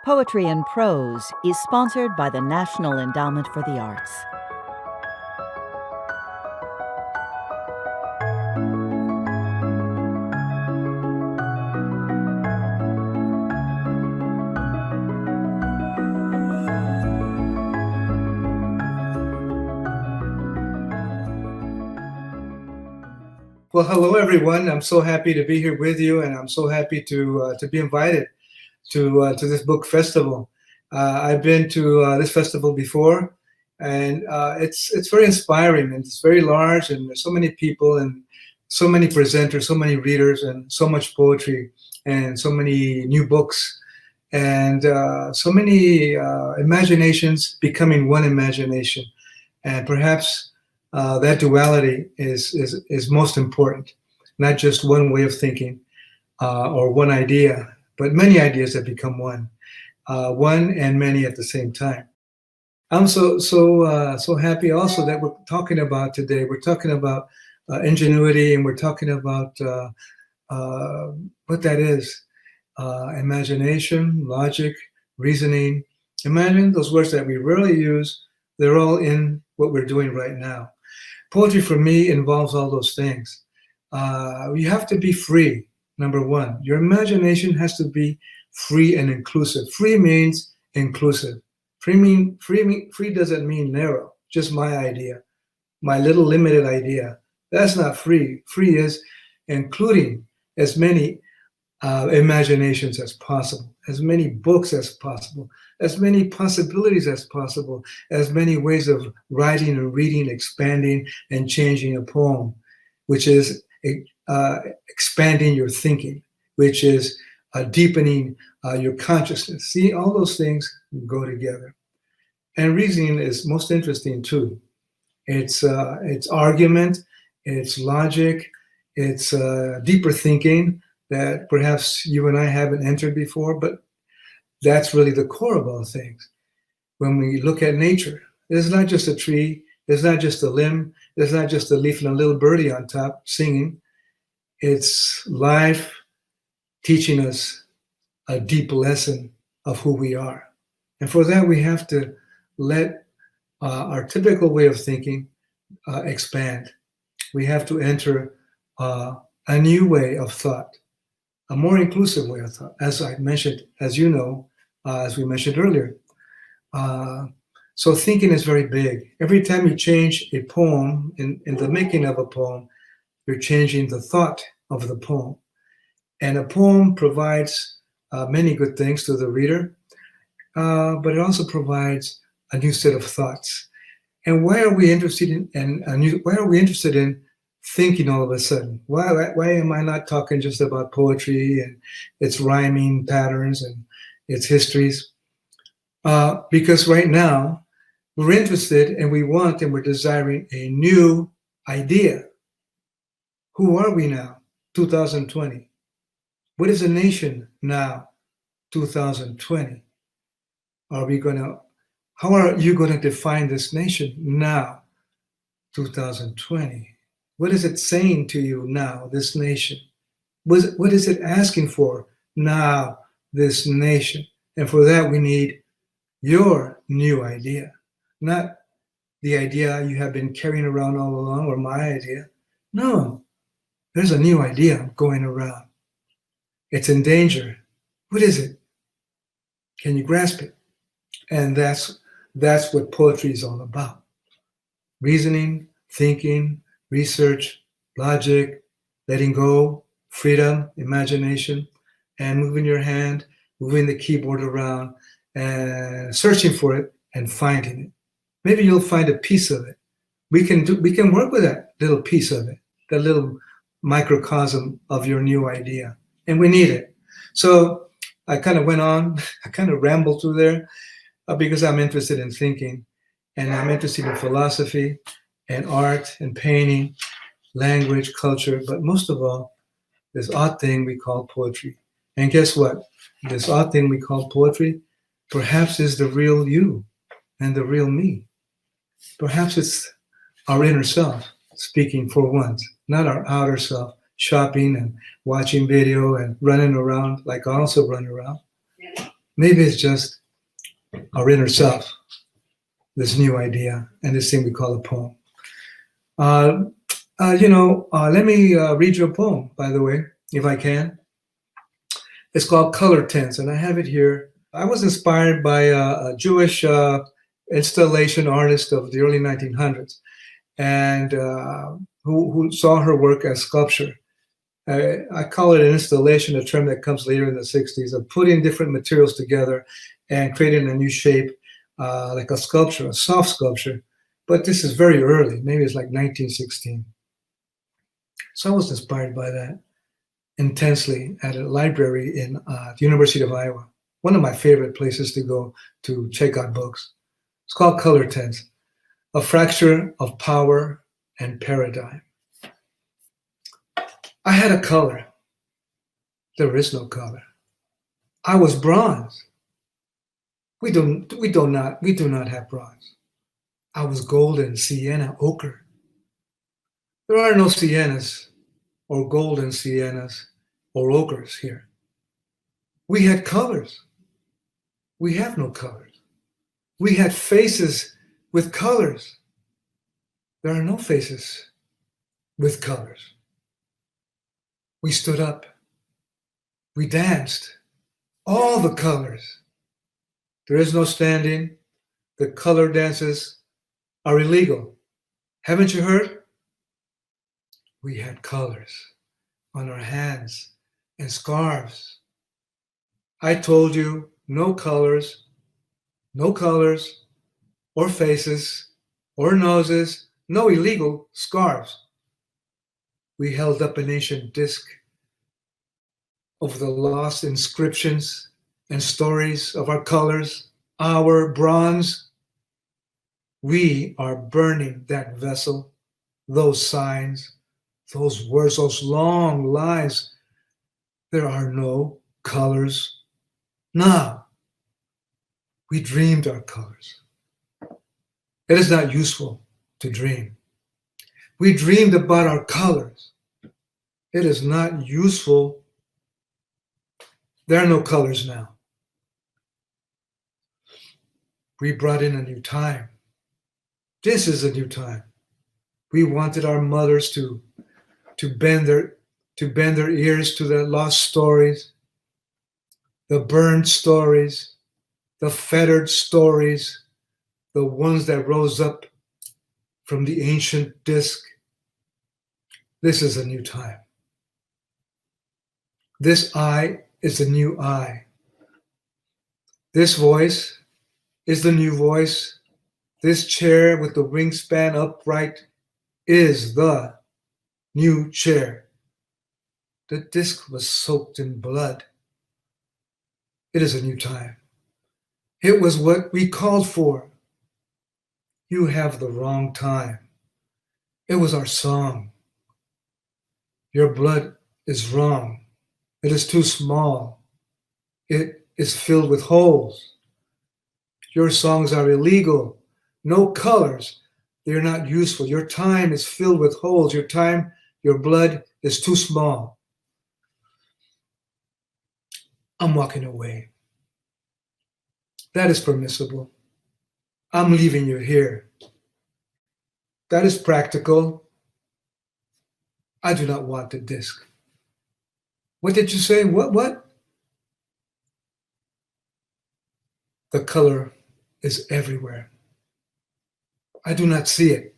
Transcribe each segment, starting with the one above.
Poetry in Prose is sponsored by the National Endowment for the Arts. Well, hello everyone. I'm so happy to be here with you, and I'm so happy to be invited to this book festival. I've been to this festival before, and it's very inspiring, and it's very large, and there's so many people, and so many presenters, so many readers, and so much poetry, and so many new books, and so many imaginations becoming one imagination, and perhaps that duality is most important, not just one way of thinking or one idea, but many ideas that become one and many at the same time. I'm so happy also that we're talking about today. We're talking about ingenuity, and we're talking about what that is: imagination, logic, reasoning. Imagine those words that we rarely use. They're all in what we're doing right now. Poetry for me involves all those things. You have to be free, number one. Your imagination has to be free and inclusive. Free means inclusive. Free doesn't mean narrow, just my idea, my little limited idea. That's not free. Free is including as many imaginations as possible, as many books as possible, as many possibilities as possible, as many ways of writing and reading, expanding and changing a poem, which is expanding your thinking, which is deepening your consciousness. See, all those things go together. And reasoning is most interesting too. It's argument, it's logic, it's deeper thinking that perhaps you and I haven't entered before, but that's really the core of all things. When we look at nature, there's not just a tree, there's not just a limb, there's not just a leaf and a little birdie on top singing. It's life teaching us a deep lesson of who we are. And for that, we have to let our typical way of thinking expand. We have to enter a new way of thought, a more inclusive way of thought, as I mentioned, as you know, as we mentioned earlier. So thinking is very big. Every time you change a poem, in the making of a poem, you're changing the thought of the poem. And a poem provides many good things to the reader, but it also provides a new set of thoughts. And why are we interested in thinking all of a sudden? Why am I not talking just about poetry and its rhyming patterns and its histories? Because right now we're interested and we want and we're desiring a new idea. Who are we now, 2020? What is a nation now, 2020? How are you going to define this nation now, 2020? What is it saying to you now, this nation? What is it asking for now, this nation? And for that, we need your new idea, not the idea you have been carrying around all along or my idea. No, there's a new idea going around. It's in danger. What is it? Can you grasp it? And that's what poetry is all about. Reasoning, thinking, research, logic, letting go, freedom, imagination, and moving your hand, moving the keyboard around, and searching for it and finding it. Maybe you'll find a piece of it. We can work with that little piece of it, that little microcosm of your new idea, and we need it. So I kind of went on, I kind of rambled through there because I'm interested in thinking, and I'm interested in philosophy and art and painting, language, culture, but most of all, this odd thing we call poetry. And guess what? This odd thing we call poetry perhaps is the real you and the real me. Perhaps it's our inner self speaking for once, not our outer self shopping and watching video and running around like I also run around. Maybe it's just our inner self, this new idea, and this thing we call a poem. Let me read you a poem, by the way, if I can. It's called Color Tints, and I have it here. I was inspired by a Jewish installation artist of the early 1900s, and who saw her work as sculpture. I call it an installation, a term that comes later in the 60s, of putting different materials together and creating a new shape, like a sculpture, a soft sculpture. But this is very early, maybe it's like 1916. So I was inspired by that intensely at a library in the University of Iowa, one of my favorite places to go to check out books. It's called Color Tints, A Fracture of Power and Paradigm. I had a color. There is no color. I was bronze. We do not have bronze. I was golden, sienna, ochre. There are no siennas or golden siennas or ochres here. We had colors. We have no colors. We had faces with colors. There are no faces with colors. We stood up. We danced. All the colors. There is no standing. The color dances are illegal. Haven't you heard? We had colors on our hands and scarves. I told you no colors or faces or noses, no illegal scarves. We held up an ancient disc of the lost inscriptions and stories of our colors, our bronze. We are burning that vessel, those signs, those words, those long lines. There are no colors now. We dreamed our colors. It is not useful to dream. We dreamed about our colors. It is not useful. There are no colors now. We brought in a new time. This is a new time. We wanted our mothers to bend their ears to the lost stories, the burned stories, the fettered stories, the ones that rose up from the ancient disc. This is a new time. This I is the new I. This voice is the new voice. This chair with the wingspan upright is the new chair. The disc was soaked in blood. It is a new time. It was what we called for. You have the wrong time. It was our song. Your blood is wrong. It is too small. It is filled with holes. Your songs are illegal. No colors. They're not useful. Your time is filled with holes. Your blood is too small. I'm walking away. That is permissible. I'm leaving you here. That is practical. I do not want the disc. What did you say? What? The color is everywhere. I do not see it.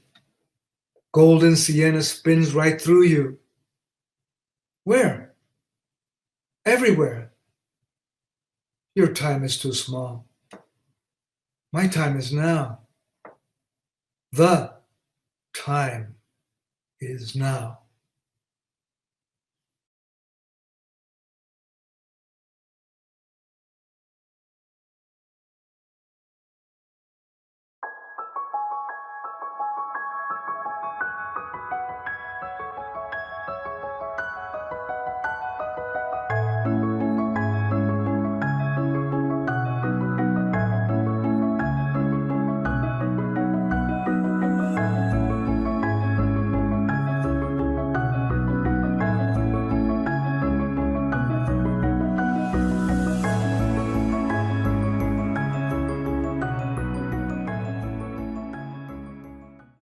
Golden sienna spins right through you. Where? Everywhere. Your time is too small. My time is now. The time is now.